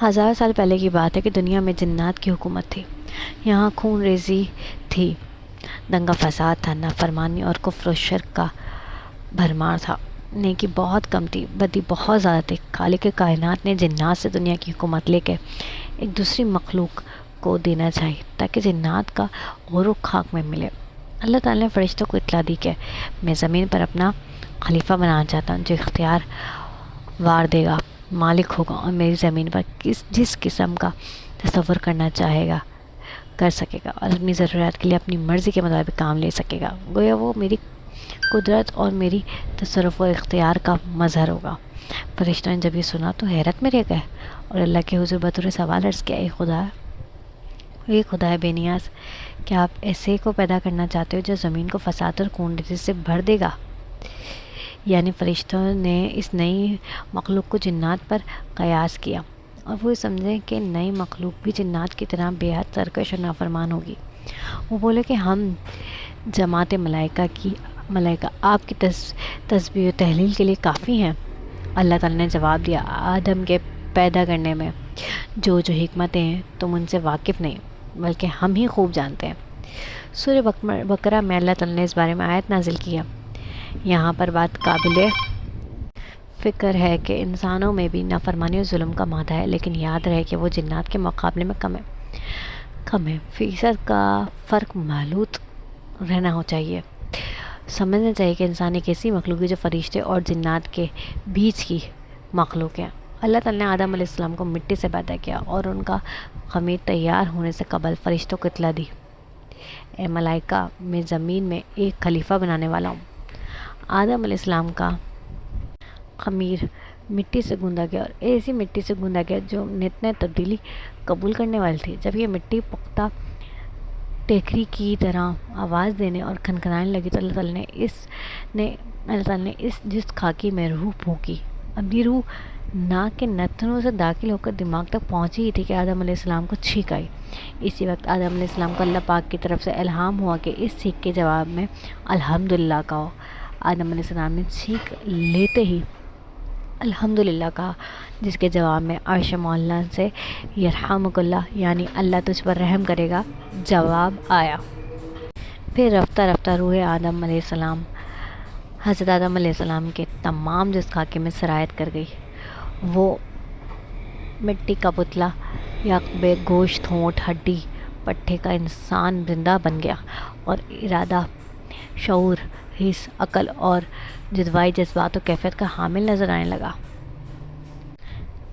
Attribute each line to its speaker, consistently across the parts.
Speaker 1: ہزار سال پہلے کی بات ہے کہ دنیا میں جنات کی حکومت تھی۔ یہاں خون ریزی تھی، دنگا فساد تھا، نافرمانی اور کفر و شرک کا بھرمار تھا۔ نیکی بہت کم تھی، بدی بہت زیادہ تھی۔ خالق کائنات نے جنات سے دنیا کی حکومت لے کے ایک دوسری مخلوق کو دینا چاہیے تاکہ جنات کا غرور خاک میں ملے۔ اللہ تعالیٰ نے فرشتوں کو اطلاع دی کہ میں زمین پر اپنا خلیفہ بنانا چاہتا ہوں جو اختیار وار دے گا، مالک ہوگا اور میری زمین پر جس قسم کا تصور کرنا چاہے گا کر سکے گا اور اپنی ضروریات کے لیے اپنی مرضی کے مطابق کام لے سکے گا۔ گویا وہ میری قدرت اور میری تصرف و اختیار کا مظہر ہوگا۔ فرشتوں نے جب یہ سنا تو حیرت میں رہ گئے اور اللہ کے حضور بطور سوال عرض کیا، اے خدا بے نیاز، کیا آپ ایسے کو پیدا کرنا چاہتے ہو جو زمین کو فساد اور خون ریزی سے بھر دے گا؟ یعنی فرشتوں نے اس نئی مخلوق کو جنات پر قیاس کیا اور وہ سمجھیں کہ نئی مخلوق بھی جنات کی طرح بے حد سرکش اور نافرمان ہوگی۔ وہ بولے کہ ہم جماعت ملائکہ آپ کی تسبیح و تحلیل کے لیے کافی ہیں۔ اللہ تعالیٰ نے جواب دیا، آدم کے پیدا کرنے میں جو حکمتیں ہیں تم ان سے واقف نہیں بلکہ ہم ہی خوب جانتے ہیں۔ سورہ بقرہ میں اللہ تعالیٰ نے اس بارے میں آیت نازل کیا۔ یہاں پر بات قابل فکر ہے کہ انسانوں میں بھی نافرمانی اور ظلم کا مادہ ہے، لیکن یاد رہے کہ وہ جنات کے مقابلے میں کم ہے۔ فیصد کا فرق محلوط رہنا ہو چاہیے۔ سمجھنا چاہیے کہ انسان ایک ایسی مخلوق ہے جو فرشتے اور جنات کے بیچ کی مخلوق ہے۔ اللہ تعالیٰ نے آدم علیہ السلام کو مٹی سے پیدا کیا اور ان کا خمیر تیار ہونے سے قبل فرشتوں کو اطلاع دی، اے ملائکہ، میں زمین میں ایک خلیفہ بنانے والا ہوں۔ آدم علیہ السلام کا خمیر مٹی سے گوندا گیا اور ایسی مٹی سے گوندا گیا جو نت نئے تبدیلی قبول کرنے والی تھی۔ جب یہ مٹی پختہ ٹیکری کی طرح آواز دینے اور کھنکھنانے لگی تو اللہ تعالیٰ نے اس جس خاکی میں روح پھونکی۔ اب یہ روح ناک کے نتنوں سے داخل ہو کر دماغ تک پہنچی ہی تھی کہ آدم علیہ السلام کو چھینک آئی۔ اسی وقت آدم علیہ السلام کو اللہ پاک کی طرف سے الہام ہوا کہ اس چھینک کے جواب میں الحمدللہ کہو۔ آدم علیہ السلام نے چھینک لیتے ہی الحمدللہ کہا، جس کے جواب میں عرش معلیٰ سے یرحمک اللہ یعنی اللہ تجھ پر رحم کرے گا جواب آیا۔ پھر رفتہ رفتہ روح آدم علیہ السلام حضرت آدم علیہ السلام کے تمام جس خاکے میں سرایت کر گئی۔ وہ مٹی کا پتلا یا بے گوشت ہونٹ ہڈی پٹھے کا انسان زندہ بن گیا اور ارادہ، شعور، حس، عقل اور جدوائی جذبات و کیفیت کا حامل نظر آنے لگا۔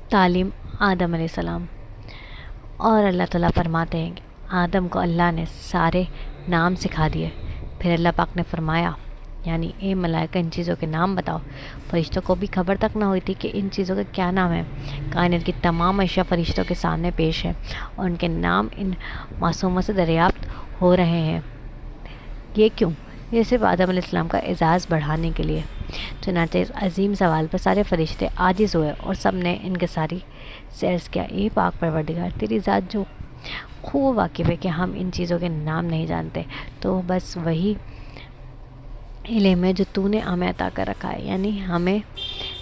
Speaker 1: تعلیم آدم علیہ السلام۔ اور اللہ تعالیٰ فرماتے ہیں کہ آدم کو اللہ نے سارے نام سکھا دیے۔ پھر اللہ پاک نے فرمایا، یعنی اے ملائکہ ان چیزوں کے نام بتاؤ۔ فرشتوں کو بھی خبر تک نہ ہوئی تھی کہ ان چیزوں کا کیا نام ہے۔ کائنات کی تمام اشیاء فرشتوں کے سامنے پیش ہیں اور ان کے نام ان معصوموں سے دریافت ہو رہے ہیں۔ یہ کیوں؟ یہ صرف آدم علیہ السلام کا اعزاز بڑھانے کے لیے۔ چنانچہ اس عظیم سوال پر سارے فرشتے عاجز ہوئے اور سب نے انکساری سے عرض کیا، اے پاک پروردگار، تیری ذات جو خوب واقف ہے کہ ہم ان چیزوں کے نام نہیں جانتے، تو بس وہی علم ہے جو تو نے ہمیں عطا کر رکھا ہے، یعنی ہمیں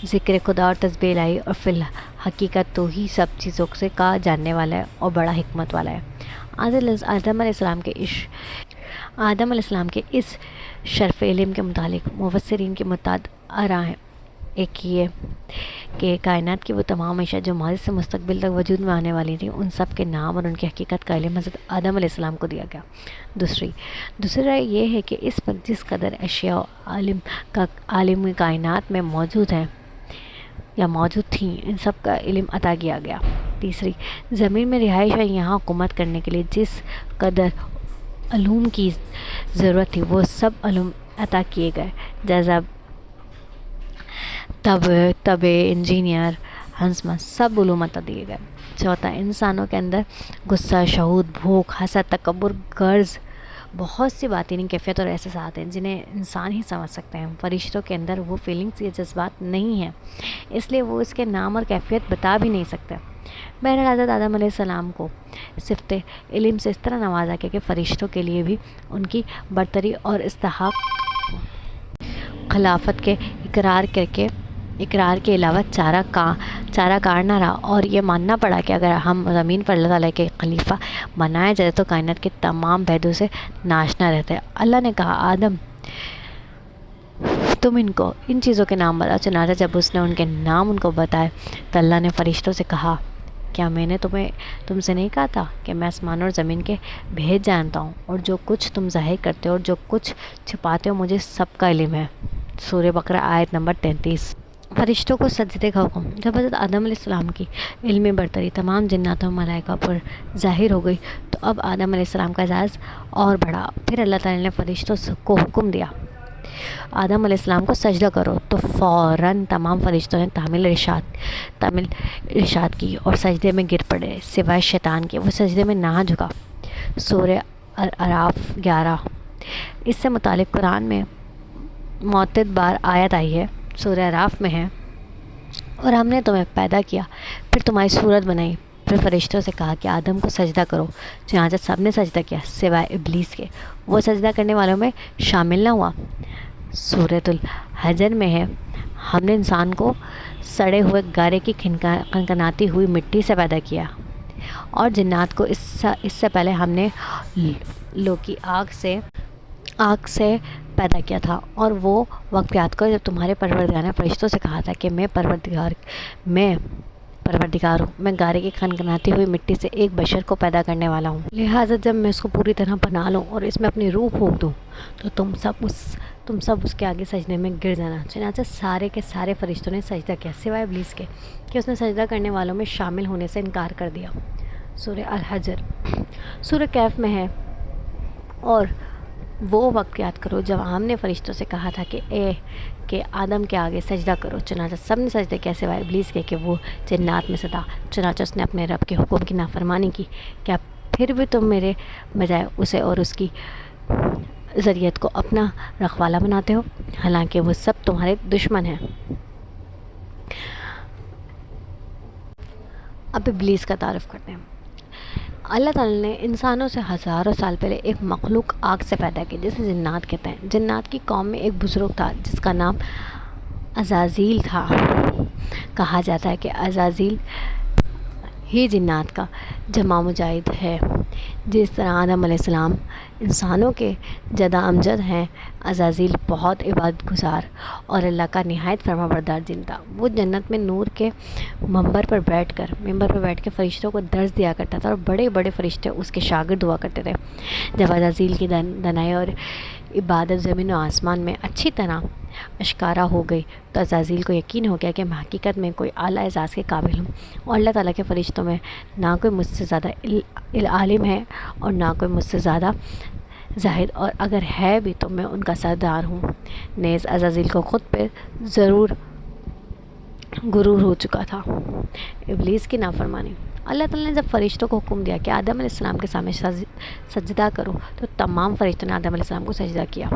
Speaker 1: ذکر خدا اور تسبیح الہی، اور فی الحقیقت تو ہی سب چیزوں سے کا جاننے والا ہے اور بڑا حکمت والا ہے۔ آدم علیہ السلام کے اس شرف علم کے متعلق مفسرین کی متعدد آراء ہیں۔ ایک یہ کہ کائنات کی وہ تمام اشیاء جو ماضی سے مستقبل تک وجود میں آنے والی تھیں، ان سب کے نام اور ان کی حقیقت کا علم حضرت آدم علیہ السلام کو دیا گیا۔ دوسری رائے یہ ہے کہ اس وقت جس قدر اشیاء عالم کائنات میں موجود ہیں یا موجود تھیں، ان سب کا علم عطا کیا گیا۔ تیسری، زمین میں رہائش اور یہاں حکومت کرنے کے لیے جس قدر علوم کی ضرورت تھی وہ سب علوم عطا کیے گئے، جیسا طب، انجینئر، ہنسما، سب علوم عطا دیے گئے۔ چوتھا، انسانوں کے اندر غصہ، شہود، بھوک، حسد، تکبر، غرض، بہت سی باطنی کیفیت اور احساسات ہیں جنہیں انسان ہی سمجھ سکتے ہیں۔ فرشتوں کے اندر وہ فیلنگز یا جذبات نہیں ہیں، اس لیے وہ اس کے نام اور کیفیت بتا بھی نہیں سکتے۔ بہرحال حضرت آدم علیہ السلام کو صفت علم سے اس طرح نوازا گیا کہ فرشتوں کے لیے بھی ان کی برتری اور استحقاق خلافت کے اقرار کے علاوہ چارہ کار نہ رہا اور یہ ماننا پڑا کہ اگر ہم زمین پر اللہ تعالیٰ کے خلیفہ بنائے جائے تو کائنات کے تمام بھیدوں سے ناشنا رہتا ہے۔ اللہ نے کہا آدم تم ان چیزوں کے نام بتا۔ چنانچہ جب اس نے ان کے نام ان کو بتائے تو اللہ نے فرشتوں سے کہا کیا میں نے تم سے نہیں کہا تھا کہ میں آسمان اور زمین کے بھید جانتا ہوں، اور جو کچھ تم ظاہر کرتے ہو اور جو کچھ چھپاتے ہو مجھے سب کا علم ہے۔ سورہ بقرہ آیت نمبر 33۔ فرشتوں کو سجدے کا حکم۔ جب حضرت آدم علیہ السلام کی علمی برتری تمام جنات و ملائکہ پر ظاہر ہو گئی تو اب آدم علیہ السلام کا اعزاز اور بڑھا۔ پھر اللہ تعالیٰ نے فرشتوں کو حکم دیا آدم علیہ السلام کو سجدہ کرو، تو فوراً تمام فرشتوں نے تعمیل ارشاد کی اور سجدے میں گر پڑے سوائے شیطان کے، وہ سجدے میں نہ جھکا۔ سورہ اعراف 11۔ اس سے متعلق قرآن میں متعدد بار آیت آئی ہے۔ سورہ اعراف میں ہے اور ہم نے تمہیں پیدا کیا، پھر تمہاری صورت بنائی، پھر فرشتوں سے کہا کہ آدم کو سجدہ کرو، چنانچہ سب نے سجدہ کیا سوائے ابلیس کے، وہ سجدہ کرنے والوں میں شامل نہ ہوا۔ سورۃ الحجر میں ہے ہم نے انسان کو سڑے ہوئے گارے کی کھنکھناتی ہوئی مٹی سے پیدا کیا، اور جنات کو اس سے پہلے ہم نے لو کی آگ سے پیدا کیا تھا۔ اور وہ وقت یاد کرو جب تمہارے پروردگار نے فرشتوں سے کہا تھا کہ میں پروردگار ہوں، میں گارے کی کھنکھناتی ہوئی مٹی سے ایک بشر کو پیدا کرنے والا ہوں، لہٰذا جب میں اس کو پوری طرح بنا لوں اور اس میں اپنی روح پھونک دوں تو تم سب اس کے آگے سجدے میں گر جانا۔ چنانچہ سارے کے سارے فرشتوں نے سجدہ کیا سوائے ابلیس کے کہ اس نے سجدہ کرنے والوں میں شامل ہونے سے انکار کر دیا۔ سورہ الحجر۔ سورہ کہف میں ہے اور وہ وقت یاد کرو جب ہم نے فرشتوں سے کہا تھا کہ آدم کے آگے سجدہ کرو، چنانچہ سب نے سجدہ کیا سوائے ابلیس کے کہ وہ جنات میں سے تھا، چنانچہ اس نے اپنے رب کے حکم کی نافرمانی کی۔ کیا پھر بھی تم میرے بجائے اسے اور اس کی ذریت کو اپنا رکھوالا بناتے ہو، حالانکہ وہ سب تمہارے دشمن ہیں۔ اب ابلیس کا تعارف کرتے ہیں۔ اللہ تعالیٰ نے انسانوں سے ہزاروں سال پہلے ایک مخلوق آگ سے پیدا کی جسے جنات کہتے ہیں۔ جنات کی قوم میں ایک بزرگ تھا جس کا نام عزازیل تھا۔ کہا جاتا ہے کہ عزازیل ہی جنات کا جمع مجاہد ہے۔ جس طرح آدم علیہ السلام انسانوں کے جدہ امجد ہیں، عزازیل بہت عبادت گزار اور اللہ کا نہایت فرما بردار جن تھا۔ وہ جنت میں نور کے ممبر پر بیٹھ کے فرشتوں کو درس دیا کرتا تھا اور بڑے بڑے فرشتے اس کے شاگرد ہوا کرتے تھے۔ جب عزازیل کی دانائی اور عبادت زمین و آسمان میں اچھی طرح اشکارا ہو گئی تو عزازیل کو یقین ہو گیا کہ میں حقیقت میں کوئی اعلیٰ اعزاز کے قابل ہوں، اور اللہ تعالیٰ کے فرشتوں میں نہ کوئی مجھ سے زیادہ عالم ہے اور نہ کوئی مجھ سے زیادہ زاہد، اور اگر ہے بھی تو میں ان کا سردار ہوں۔ نیز عزازیل کو خود پہ ضرور غرور ہو چکا تھا۔ ابلیس کی نافرمانی۔ اللہ تعالیٰ نے جب فرشتوں کو حکم دیا کہ آدم علیہ السلام کے سامنے سجدہ کرو تو تمام فرشتوں نے آدم علیہ السلام کو سجدہ کیا،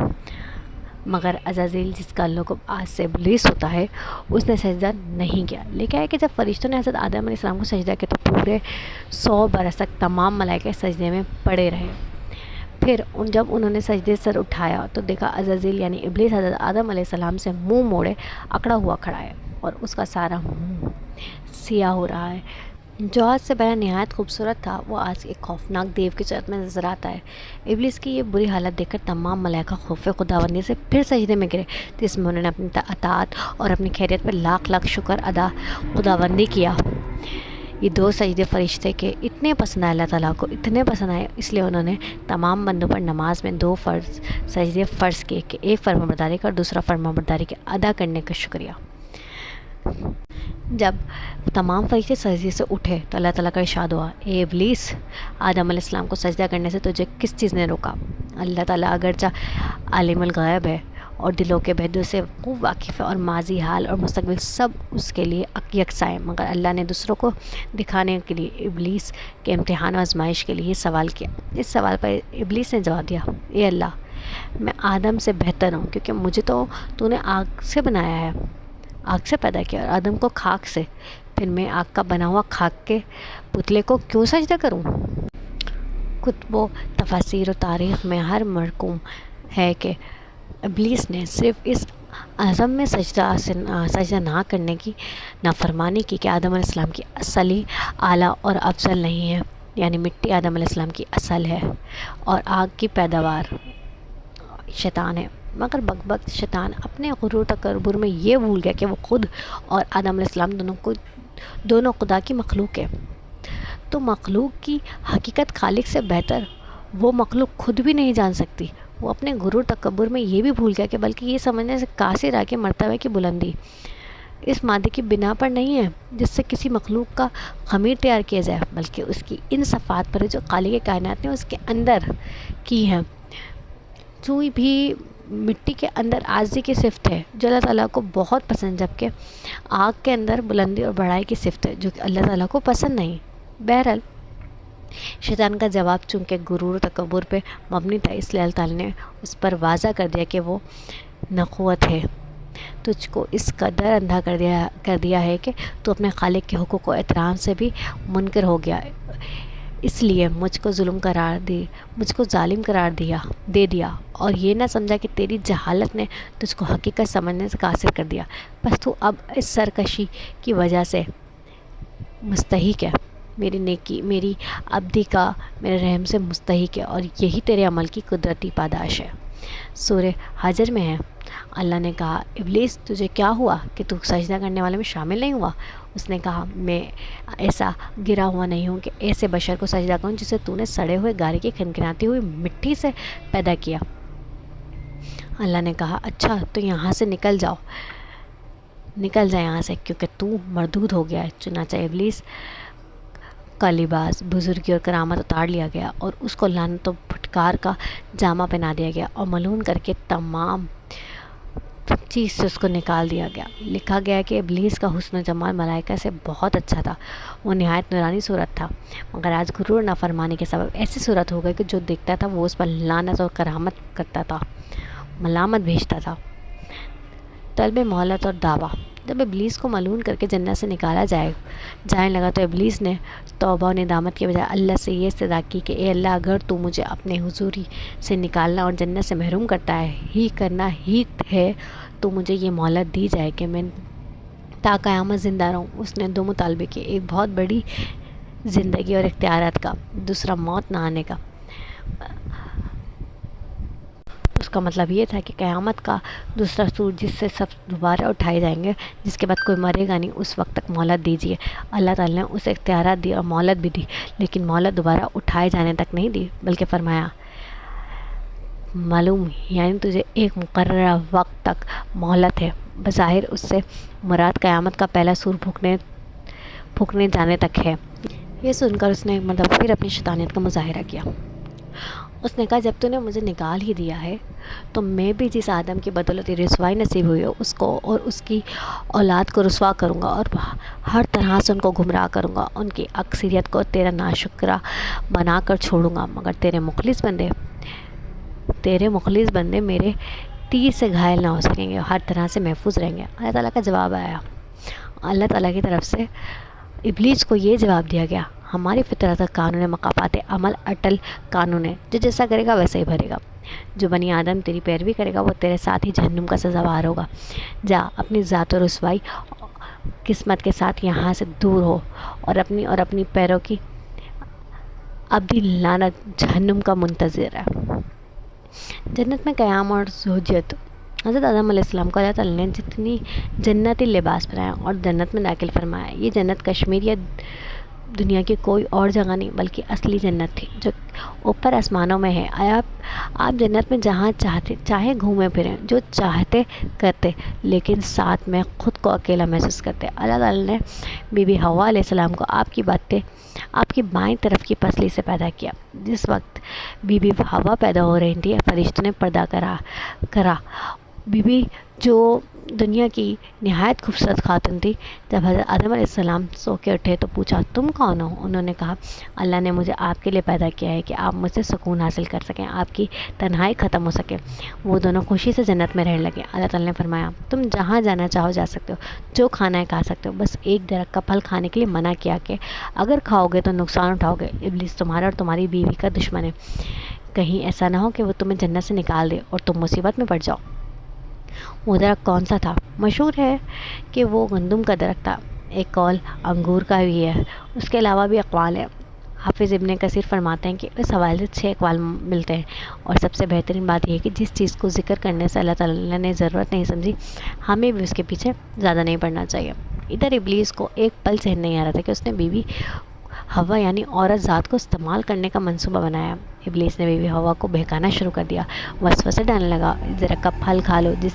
Speaker 1: مگر عزازیل جس کا لقب آج سے ابلیس ہوتا ہے اس نے سجدہ نہیں کیا۔ لکھا ہے کہ جب فرشتوں نے حضرت آدم علیہ السلام کو سجدہ کیا تو پورے 100 برس تک تمام ملائکہ سجدے میں پڑے رہے۔ پھر جب انہوں نے سجدے سر اٹھایا تو دیکھا عزازیل یعنی ابلیس حضرت آدم علیہ السلام سے منہ موڑے اکڑا ہوا کھڑا ہے اور اس کا سارا منہ سیاہ ہو رہا ہے۔ جو آج سے پہلے نہایت خوبصورت تھا وہ آج ایک خوفناک دیو کی صورت میں نظر آتا ہے۔ ابلیس کی یہ بری حالت دیکھ کر تمام ملائکہ خوف خداوندی سے پھر سجدے میں گرے، جس میں انہوں نے اپنی اطاعت اور اپنی خیریت پر لاکھ لاکھ شکر ادا خداوندی کیا۔ یہ 2 سجدے فرشتے کے اتنے پسند آئے، اللہ تعالیٰ کو اتنے پسند آئے، اس لیے انہوں نے تمام بندوں پر نماز میں 2 سجدے فرض کیے کہ ایک فرمانبرداری کا اور دوسرا فرمانبرداری کے ادا کرنے کا شکریہ۔ جب تمام فرشتے سجدے سے اٹھے تو اللہ تعالیٰ کا ارشاد ہوا، اے ابلیس، آدم علیہ السلام کو سجدہ کرنے سے تجھے کس چیز نے روکا؟ اللہ تعالیٰ اگرچہ عالم الغیب ہے اور دلوں کے بھیدوں سے خوب واقف ہے اور ماضی، حال اور مستقبل سب اس کے لیے یکساں ہے، مگر اللہ نے دوسروں کو دکھانے کے لیے ابلیس کے امتحان و آزمائش کے لیے یہ سوال کیا۔ اس سوال پر ابلیس نے جواب دیا، اے اللہ، میں آدم سے بہتر ہوں کیونکہ مجھے تو نے آگ سے بنایا ہے، آگ سے پیدا کیا، اور آدم کو خاک سے، پھر میں آگ کا بنا ہوا خاک کے پتلے کو کیوں سجدہ کروں؟ کتب و تفاسیر و تاریخ میں ہر مرقوم ہے کہ ابلیس نے صرف اس اعظم میں سجدہ نہ کرنے کی نافرمانی کی کہ آدم علیہ السلام کی اصلی اعلیٰ اور افضل نہیں ہے، یعنی مٹی آدم علیہ السلام کی اصل ہے اور آگ کی پیداوار شیطان ہے۔ مگر بک شیطان اپنے غرور تکبر میں یہ بھول گیا کہ وہ خود اور آدم علیہ السلام دونوں خدا کی مخلوق ہے۔ تو مخلوق کی حقیقت خالق سے بہتر وہ مخلوق خود بھی نہیں جان سکتی۔ وہ اپنے غرور تکبر میں یہ بھی بھول گیا کہ بلکہ یہ سمجھنے سے قاصر ہے کہ مرتبہ کی بلندی اس مادے کی بنا پر نہیں ہے جس سے کسی مخلوق کا خمیر تیار کیا جائے، بلکہ اس کی ان صفات پر ہے جو خالق کائنات نے اس کے اندر کی ہیں۔ چوئی بھی مٹی کے اندر عاجزی کی صفت ہے جو اللہ تعالیٰ کو بہت پسند، جبکہ آگ کے اندر بلندی اور بڑائی کی صفت ہے جو کہ اللہ تعالیٰ کو پسند نہیں۔ بہرحال شیطان کا جواب چونکہ غرور و تکبر پہ مبنی تھا، اس لیے اللہ تعالیٰ نے اس پر واضح کر دیا کہ وہ نخوت ہے، تجھ کو اس قدر اندھا کر دیا ہے کہ تو اپنے خالق کے حقوق و احترام سے بھی منکر ہو گیا، اس لیے مجھ کو ظالم قرار دے دیا اور یہ نہ سمجھا کہ تیری جہالت نے تجھ کو حقیقت سمجھنے سے قاصر کر دیا، بس تو اب اس سرکشی کی وجہ سے مستحق ہے میری نیکی، میری عبدی کا میرے رحم سے مستحق ہے، اور یہی تیرے عمل کی قدرتی پاداش ہے۔ سورہ حجر میں ہے، اللہ نے کہا ابلیس تجھے کیا ہوا کہ تو سجدہ کرنے والے میں شامل نہیں ہوا؟ اس نے کہا میں ایسا گرا ہوا نہیں ہوں کہ ایسے بشر کو سجدہ کروں جسے تو نے سڑے ہوئے گارے کی کھنکھناتی ہوئی مٹی سے پیدا کیا۔ اللہ نے کہا اچھا تو یہاں سے نکل جائے یہاں سے، کیونکہ تو مردود ہو گیا ہے۔ چنانچہ ابلیس کا لباس بزرگی اور کرامت اتار لیا گیا اور اس کو لعنت و پھٹکار کا جامہ پہنا دیا گیا اور ملعون کر کے تمام چیز سے اس کو نکال دیا گیا۔ لکھا گیا کہ ابلیس کا حسن و جمال ملائکہ سے بہت اچھا تھا، وہ نہایت نورانی صورت تھا، مگر آج غرور نافرمانی کے سبب ایسی صورت ہو گئی کہ جو دیکھتا تھا وہ اس پر لعنت اور کرامت کرتا تھا، ملامت بھیجتا تھا۔ طلب مہلت اور دعویٰ۔ جب ابلیس کو ملعون کر کے جنت سے نکالا جانے لگا تو ابلیس نے توبہ و ندامت کے بجائے اللہ سے یہ استدعا کی کہ اے اللہ، اگر تو مجھے اپنے حضوری سے نکالنا اور جنت سے محروم کرنا ہی ہے تو مجھے یہ مہلت دی جائے کہ میں تا قیامت زندہ رہوں۔ اس نے دو مطالبے کیے، ایک بہت بڑی زندگی اور اختیارات کا، دوسرا موت نہ آنے کا۔ اس کا مطلب یہ تھا کہ قیامت کا دوسرا سور جس سے سب دوبارہ اٹھائے جائیں گے، جس کے بعد کوئی مرے گا نہیں، اس وقت تک مہلت دیجیے۔ اللہ تعالیٰ نے اسے اختیارات دی اور مہلت بھی دی، لیکن مہلت دوبارہ اٹھائے جانے تک نہیں دی، بلکہ فرمایا معلوم یعنی تجھے ایک مقررہ وقت تک مہلت ہے۔ بظاہر اس سے مراد قیامت کا پہلا سور پھونکنے جانے تک ہے۔ یہ سن کر اس نے ایک مرتبہ پھر اپنی شیطانیت کا مظاہرہ کیا۔ اس نے کہا جب تو نے مجھے نکال ہی دیا ہے تو میں بھی جس آدم کی بدولت رسوائی نصیب ہوئی ہے اس کو اور اس کی اولاد کو رسوا کروں گا اور ہر طرح سے ان کو گمراہ کروں گا، ان کی اکثریت کو تیرا ناشکرہ بنا کر چھوڑوں گا، مگر تیرے مخلص بندے میرے تیر سے گھائل نہ ہو سکیں گے، ہر طرح سے محفوظ رہیں گے۔ اللہ تعالیٰ کا جواب آیا، اللہ تعالیٰ کی طرف سے ابلیس کو یہ جواب دیا گیا، ہماری فطرت کا قانون مقافات عمل اٹل قانون ہے، جو جیسا کرے گا ویسا ہی بھرے گا۔ جو بنی آدم تیری پیروی کرے گا وہ تیرے ساتھ ہی جہنم کا سزاوار ہوگا۔ جا اپنی ذات و رسوائی قسمت کے ساتھ یہاں سے دور ہو اور اپنی پیروں کی ابدی لعنت جہنم کا منتظر ہے۔ جنت میں قیام اور زوجیت۔ حضرت آدم علیہ السلام کو اللہ تعالیٰ نے جتنی جنتی لباس پہنایا اور جنت میں داخل فرمایا، یہ جنت کشمیر یا دنیا کی کوئی اور جگہ نہیں بلکہ اصلی جنت تھی جو اوپر آسمانوں میں ہے۔ آپ جنت میں جہاں چاہے گھومے پھریں، جو چاہتے کرتے، لیکن ساتھ میں خود کو اکیلا محسوس کرتے۔ اللہ تعالیٰ نے بی بی حوا علیہ السلام کو آپ کی بائیں طرف کی پسلی سے پیدا کیا۔ جس وقت بی بی حوا پیدا ہو رہی تھی فرشتوں نے پردہ کرا۔ بی بی جو دنیا کی نہایت خوبصورت خاتون تھی، جب حضرت آدم علیہ السلام سو کے اٹھے تو پوچھا تم کون ہو؟ انہوں نے کہا اللہ نے مجھے آپ کے لیے پیدا کیا ہے کہ آپ مجھ سے سکون حاصل کر سکیں، آپ کی تنہائی ختم ہو سکے۔ وہ دونوں خوشی سے جنت میں رہنے لگے۔ اللہ تعالیٰ نے فرمایا تم جہاں جانا چاہو جا سکتے ہو، جو کھانا ہے کھا سکتے ہو، بس ایک درخت کا پھل کھانے کے لیے منع کیا کہ اگر کھاؤ گے تو نقصان اٹھاؤ گے، ابلیس تمہارا اور تمہاری بیوی کا دشمن ہے، کہیں ایسا نہ ہو کہ وہ تمہیں جنت سے نکال دے اور تم مصیبت میں پڑ جاؤ۔ وہ درخت کون سا تھا؟ مشہور ہے کہ وہ گندم کا درخت تھا، ایک قول انگور کا بھی ہے، اس کے علاوہ بھی اقوال ہیں۔ حافظ ابن کثیر فرماتے ہیں کہ اس حوالے سے 6 اقوال ملتے ہیں، اور سب سے بہترین بات یہ ہے کہ جس چیز کو ذکر کرنے سے اللہ تعالیٰ نے ضرورت نہیں سمجھی، ہمیں بھی اس کے پیچھے زیادہ نہیں پڑنا چاہیے۔ ادھر ابلیس کو ایک پل سہن نہیں آ رہا تھا کہ اس نے بیوی ہوا یعنی عورت ذات کو استعمال کرنے کا منصوبہ بنایا۔ ابلیس نے بیوی ہوا کو بہکانا شروع کر دیا، وسوسے ڈالنے لگا، ذرا کا پھل کھا لو جس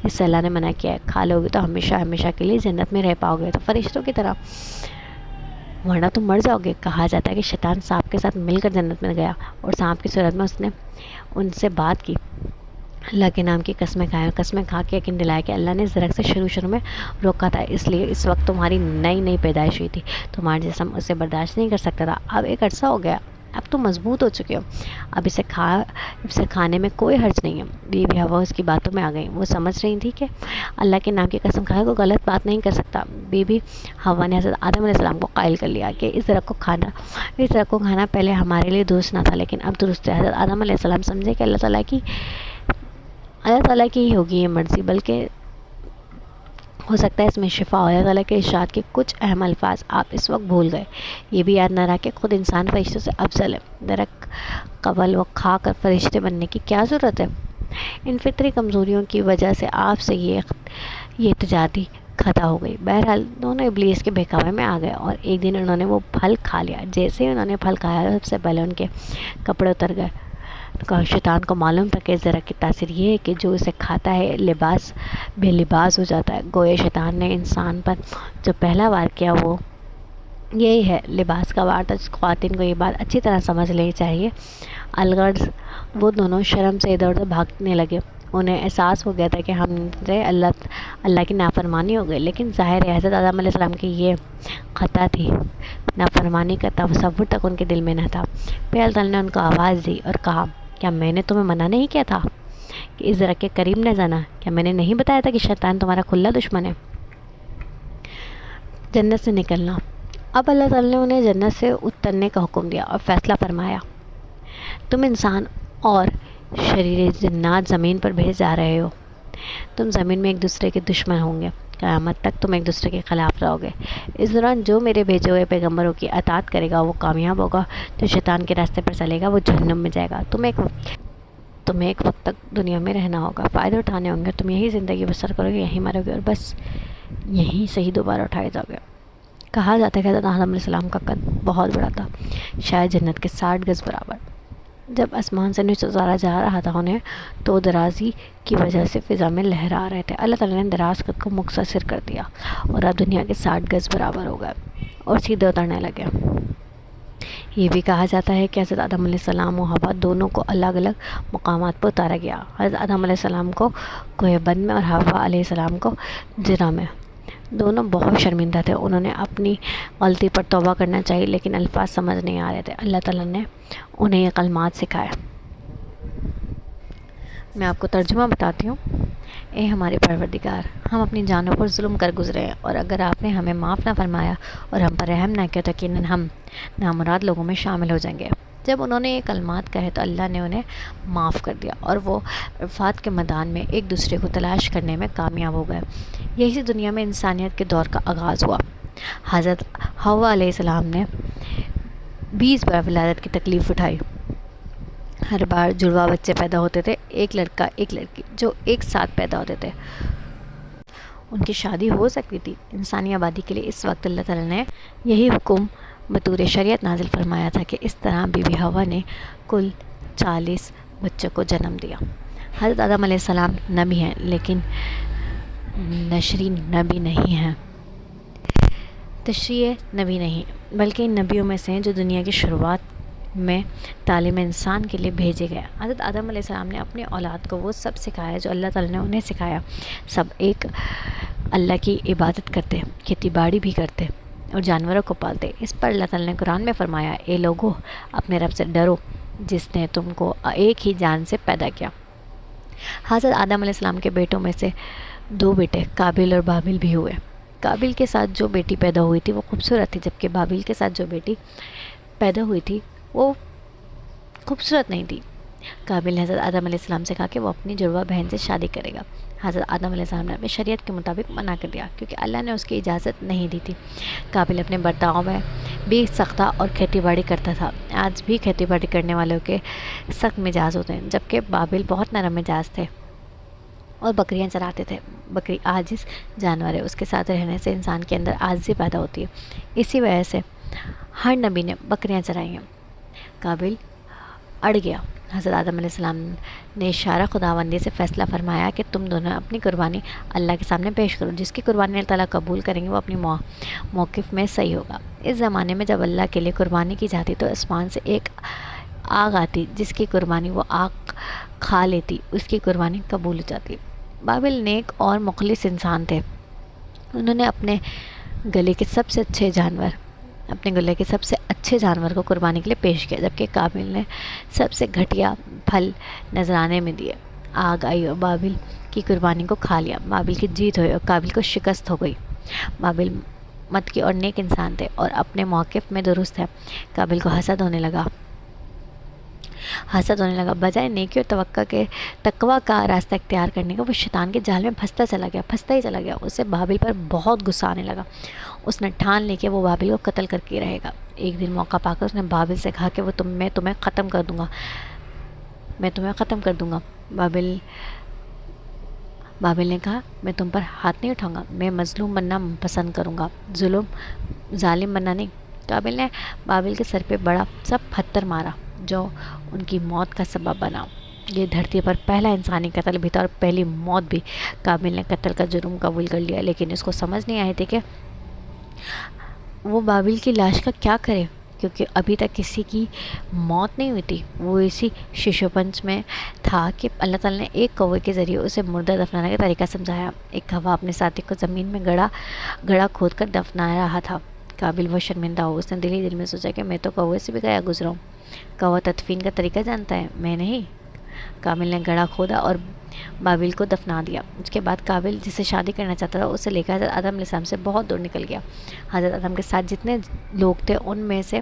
Speaker 1: سے اللہ نے منع کیا ہے، کھا لو گے تو ہمیشہ ہمیشہ کے لیے جنت میں رہ پاؤ گے، تو فرشتوں کی طرح، ورنہ تم مر جاؤ گے۔ کہا جاتا ہے کہ شیطان سانپ کے ساتھ مل کر جنت میں گیا، اور سانپ کی صورت میں اس نے ان سے بات کی، اللہ کے نام کی قسمیں کھائیں، اور قسمیں کھا کے یقین دلایا کہ اللہ نے درخت سے شروع میں روکا تھا، اس لیے اس وقت تمہاری نئی پیدائش ہوئی تھی، تمہارا جسم اسے برداشت نہیں کر سکتا تھا، اب ایک عرصہ ہو گیا، اب تم مضبوط ہو چکے ہو، اب اسے کھانے میں کوئی حرج نہیں ہے۔ بیوی ہوا اس کی باتوں میں آ گئی، وہ سمجھ رہی تھی کہ اللہ کے نام کی قسم کھا کوئی غلط بات نہیں کر سکتا۔ بیوی ہوا نے حضرت آدم علیہ السلام کو قائل کر لیا کہ اس درخت کو کھانا پہلے ہمارے لیے درست نہ تھا، لیکن اب درست ہے۔ حضرت آدم علیہ السلام سمجھے کہ اللہ تعالیٰ کی ہی ہوگی یہ مرضی، بلکہ ہو سکتا ہے اس میں شفا ہو۔ اللہ تعالیٰ کے ارشاد کے کچھ اہم الفاظ آپ اس وقت بھول گئے، یہ بھی یاد نہ رہا کہ خود انسان فرشتوں سے افضل ہے، درخت قبل وہ کھا کر فرشتے بننے کی کیا ضرورت ہے؟ ان فطری کمزوریوں کی وجہ سے آپ سے یہ تجادی خطا ہو گئی۔ بہرحال دونوں ابلیس کے بہکاوے میں آ گئے، اور ایک دن انہوں نے وہ پھل کھا لیا۔ جیسے ہی انہوں نے پھل کھایا، سب سے پہلے ان کے کپڑے اتر گئے۔ شیطان کو معلوم تھا کہ اس درخت کی تاثیر یہ ہے کہ جو اسے کھاتا ہے بے لباس ہو جاتا ہے۔ گویا شیطان نے انسان پر جو پہلا وار کیا وہ یہی ہے، لباس کا وار تھا۔ خواتین کو یہ بات اچھی طرح سمجھ لینی چاہیے۔ الغرض وہ دونوں شرم سے ادھر ادھر بھاگنے لگے، انہیں احساس ہو گیا تھا کہ ہم سے اللہ کی نافرمانی ہو گئی، لیکن ظاہر ہے حضرت آدم علیہ السلام کی یہ خطا تھی، نافرمانی کا تصور تک ان کے دل میں نہ تھا۔ پھر اللہ تعالیٰ نے ان کو آواز دی اور کہا، کیا میں نے تمہیں منع نہیں کیا تھا کہ اس درخت کے قریب نہ جانا؟ کیا میں نے نہیں بتایا تھا کہ شیطان تمہارا کھلا دشمن ہے؟ جنت سے نکلنا۔ اب اللہ تعالیٰ نے انہیں جنت سے اترنے کا حکم دیا اور فیصلہ فرمایا، تم انسان اور شریر جنات زمین پر بھیج جا رہے ہو، تم زمین میں ایک دوسرے کے دشمن ہوں گے، قیامت تک تم ایک دوسرے کے خلاف رہو گے۔ اس دوران جو میرے بھیجے ہوئے پیغمبروں کی اطاعت کرے گا وہ کامیاب ہوگا، جو شیطان کے راستے پر چلے گا وہ جہنم میں جائے گا۔ تمہیں ایک وقت تک دنیا میں رہنا ہوگا، فائدے اٹھانے ہوں گے، تم یہی زندگی بسر کرو گے، یہیں مرو گے، اور بس یہیں سے ہی دوبارہ اٹھائے جاؤ گے۔ کہا جاتا ہے کہ حضرت آدم علیہ السلام کا قد بہت بڑا تھا، شاید جنت کے 60 گز برابر۔ جب آسمان سے نیچے اتارا جا رہا تھا انہیں، تو درازی کی وجہ سے فضا میں لہرا رہے تھے۔ اللہ تعالیٰ نے دراز قد کو مختصر کر دیا، اور اب دنیا کے 60 گز برابر ہو گئے اور سیدھے اترنے لگے۔ یہ بھی کہا جاتا ہے کہ حضرت آدم علیہ السلام و ہوا دونوں کو الگ الگ مقامات پر اتارا گیا۔ حضرت آدم علیہ السلام کو کوہ بند میں اور ہوا علیہ السلام کو جرہ میں۔ دونوں بہت شرمندہ تھے، انہوں نے اپنی غلطی پر توبہ کرنا چاہیے، لیکن الفاظ سمجھ نہیں آ رہے تھے۔ اللہ تعالیٰ نے انہیں یہ کلمات سکھائے۔ میں آپ کو ترجمہ بتاتی ہوں۔ اے ہمارے پروردگار، ہم اپنی جانوں پر ظلم کر گزرے ہیں، اور اگر آپ نے ہمیں معاف نہ فرمایا اور ہم پر رحم نہ کیا تو یقیناً ہم نامراد لوگوں میں شامل ہو جائیں گے۔ جب انہوں نے یہ کلمات کہے تو اللہ نے انہیں معاف کر دیا، اور وہ عرفات کے میدان میں ایک دوسرے کو تلاش کرنے میں کامیاب ہو گئے۔ یہی سے دنیا میں انسانیت کے دور کا آغاز ہوا۔ حضرت حوا علیہ السلام نے 20 بار ولادت کی تکلیف اٹھائی۔ ہر بار جڑواں بچے پیدا ہوتے تھے، ایک لڑکا ایک لڑکی، جو ایک ساتھ پیدا ہوتے تھے۔ ان کی شادی ہو سکتی تھی۔ انسانی آبادی کے لیے اس وقت اللہ تعالیٰ نے یہی حکم بطور شریعت نازل فرمایا تھا کہ اس طرح بی بی ہوا نے کل 40 بچوں کو جنم دیا۔ حضرت آدم علیہ السلام نبی ہیں، لیکن نشری نبی نہیں ہیں، تشریع نبی نہیں، بلکہ ان نبیوں میں سے ہیں جو دنیا کی شروعات میں تعلیم انسان کے لیے بھیجے گئے۔ حضرت آدم علیہ السلام نے اپنی اولاد کو وہ سب سکھایا جو اللہ تعالیٰ نے انہیں سکھایا۔ سب ایک اللہ کی عبادت کرتے، کھیتی باڑی بھی کرتے اور جانوروں کو پالتے۔ اس پر اللہ تعالیٰ نے قرآن میں فرمایا، اے لوگو، اپنے رب سے ڈرو جس نے تم کو ایک ہی جان سے پیدا کیا۔ حضرت آدم علیہ السلام کے بیٹوں میں سے 2 بیٹے قابل اور بابل بھی ہوئے۔ قابل کے ساتھ جو بیٹی پیدا ہوئی تھی وہ خوبصورت تھی، جبکہ بابل کے ساتھ جو بیٹی پیدا ہوئی تھی وہ خوبصورت نہیں تھی۔ قابل نے حضرت آدم علیہ السلام سے کہا کہ وہ اپنی جڑواں بہن سے شادی کرے گا، حضرت آدم علیہ السلام نے اپنی شریعت کے مطابق منع کر دیا کیونکہ اللہ نے اس کی اجازت نہیں دی تھی۔ قابل اپنے برتاؤ میں بھی سخت تھا اور کھیتی باڑی کرتا تھا۔ آج بھی کھیتی باڑی کرنے والوں کے سخت مزاج ہوتے ہیں، جبکہ بابل بہت نرم مزاج تھے اور بکریاں چراتے تھے۔ بکری عاجز جانور ہے، اس کے ساتھ رہنے سے انسان کے اندر عاجزی پیدا ہوتی ہے، اسی وجہ سے ہر نبی نے بکریاں چرائی ہیں۔ قابل اڑ گیا۔ حضرت آدم علیہ السلام نے اشارہ خداوندی سے فیصلہ فرمایا کہ تم دونوں اپنی قربانی اللہ کے سامنے پیش کرو، جس کی قربانی اللہ تعالیٰ قبول کریں گے وہ اپنی موقف میں صحیح ہوگا۔ اس زمانے میں جب اللہ کے لیے قربانی کی جاتی تو آسمان سے ایک آگ آتی، جس کی قربانی وہ آگ کھا لیتی، اس کی قربانی قبول ہو جاتی۔ بابل نیک اور مخلص انسان تھے۔ انہوں نے اپنے گلے کے سب سے اچھے جانور کو قربانی کے لیے پیش کیا، جبکہ قابل نے سب سے گھٹیا پھل نذرانے میں دیے۔ آگ آئی اور بابل کی قربانی کو کھا لیا۔ بابل کی جیت ہوئی اور قابل کو شکست ہو گئی۔ بابل متقی اور نیک انسان تھے اور اپنے موقف میں درست ہے۔ قابل کو حسد ہونے لگا۔ بجائے نیکی اور تقوی کا راستہ اختیار کرنے کا وہ شیطان کے جال میں پھنستا ہی چلا گیا۔ اسے بابل پر بہت غصہ آنے لگا۔ اس نے ٹھان لی کہ وہ بابل کو قتل کر کے رہے گا۔ ایک دن موقع پا کر اس نے بابل سے کہا کہ میں تمہیں ختم کر دوں گا۔ بابل نے کہا میں تم پر ہاتھ نہیں اٹھاؤں گا، میں مظلوم بننا پسند کروں گا، ظالم بننا نہیں۔ قابل نے بابل کے سر پہ بڑا سا پتھر مارا جو ان کی موت کا سبب بنا۔ یہ دھرتی پر پہلا انسانی قتل بھی تھا اور پہلی موت بھی۔ قابل نے قتل کا جرم قبول کر لیا، لیکن اس کو سمجھ نہیں آئی تھی کہ وہ بابل کی لاش کا کیا کرے، کیونکہ ابھی تک کسی کی موت نہیں ہوئی تھی۔ وہ اسی ششوپنچ میں تھا کہ اللہ تعالیٰ نے ایک کوے کے ذریعے اسے مردہ دفنانے کا طریقہ سمجھایا۔ ایک کوا اپنے ساتھی کو زمین میں گڑھا کھود کر دفنا رہا تھا۔ قابل بہت شرمندہ ہو، اس نے دل میں سوچا کہ میں تو کوے سے بھی گیا گزرا ہوں، کوا تدفین کا طریقہ جانتا ہے، میں نہیں۔ قابل نے گڑھا کھودا اور بابل کو دفنا دیا۔ اس کے بعد قابل جسے شادی کرنا چاہتا تھا اسے لے کر حضرت آدم علیہ السلام سے بہت دور نکل گیا۔ حضرت آدم کے ساتھ جتنے لوگ تھے ان میں سے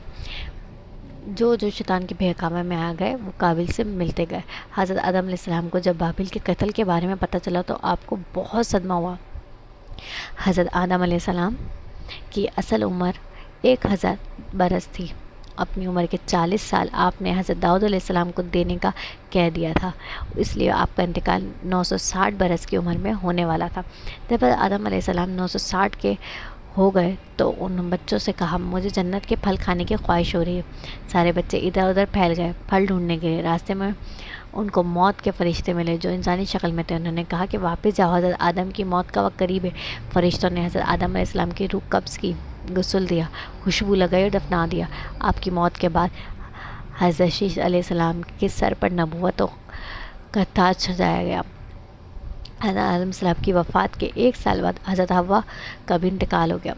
Speaker 1: جو شیطان کے بہکاوے میں آ گئے وہ قابل سے ملتے گئے۔ حضرت آدم علیہ السلام کو جب بابل کے قتل کے بارے میں پتہ چلا تو آپ کو بہت صدمہ ہوا۔ حضرت آدم علیہ السلام کی اصل عمر 1000 برس تھی۔ اپنی عمر کے 40 سال آپ نے حضرت داؤد علیہ السلام کو دینے کا کہہ دیا تھا، اس لیے آپ کا انتقال 960 برس کی عمر میں ہونے والا تھا۔ جب آدم علیہ السلام 960 کے ہو گئے تو ان بچوں سے کہا مجھے جنت کے پھل کھانے کی خواہش ہو رہی ہے۔ سارے بچے ادھر ادھر پھیل گئے پھل ڈھونڈنے کے لیے۔ راستے میں ان کو موت کے فرشتے ملے جو انسانی شکل میں تھے۔ انہوں نے کہا کہ واپس جاؤ، حضرت آدم کی موت کا وقت قریب ہے۔ فرشتوں نے حضرت آدم علیہ السلام کی روح قبض کی، غسل دیا، خوشبو لگائی اور دفنا دیا۔ آپ کی موت کے بعد حضرت شیش علیہ السلام کے سر پر نبوت کا تاج سجایا گیا۔ حضرت آدم علیہ السلام کی وفات کے 1 سال بعد حضرت حوا کا بھی انتقال ہو گیا۔